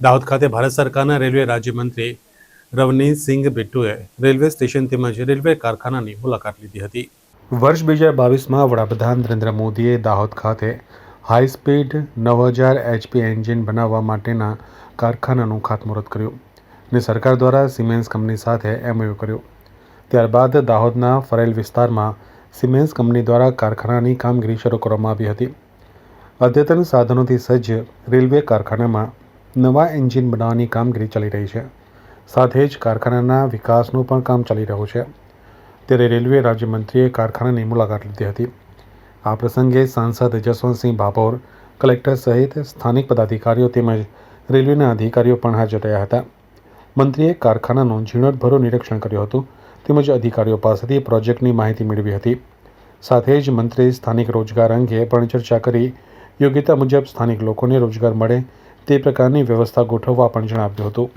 દાહોદ ખાતે ભારત સરકારના રેલવે રાજ્યમંત્રી રવનીતસિંહ બિટ્ટુએ રેલવે સ્ટેશન તેમજ રેલવે કારખાનાની મુલાકાત લીધી હતી. વર્ષ 2022માં વડાપ્રધાન નરેન્દ્ર મોદીએ દાહોદ ખાતે હાઈસ્પીડ 9000 HP એન્જિન બનાવવા માટેના કારખાનાનું ખાતમુહૂર્ત કર્યું અને સરકાર દ્વારા સિમેન્સ કંપની સાથે MOU કર્યું. ત્યારબાદ દાહોદના ફરેલ વિસ્તારમાં સિમેન્સ કંપની દ્વારા કારખાનાની કામગીરી શરૂ કરવામાં આવી હતી. અદ્યતન સાધનોથી સજ્જ રેલવે કારખાનામાં નવા એન્જિન બનાવવાની કામગીરી ચાલી રહી છે. સાથે જ કારખાનાના વિકાસનું પણ કામ ચાલી રહ્યું છે. ત્યારે રેલવે રાજ્યમંત્રીએ કારખાનાની મુલાકાત લીધી હતી. આ પ્રસંગે સાંસદ જસવંતસિંહ ભાભોર, કલેક્ટર સહિત સ્થાનિક પદાધિકારીઓ તેમજ રેલવેના અધિકારીઓ પણ હાજર રહ્યા હતા. મંત્રીએ કારખાનાનું ઝીણવટભર્યું નિરીક્ષણ કર્યું હતું તેમજ અધિકારીઓ પાસેથી પ્રોજેક્ટની માહિતી મેળવી હતી. સાથે જ મંત્રીએ સ્થાનિક રોજગાર અંગે પણ ચર્ચા કરી યોગ્યતા મુજબ સ્થાનિક લોકોને રોજગાર મળે તે પ્રકારની વ્યવસ્થા ગોઠવવા પણ જણાવ્યું હતું.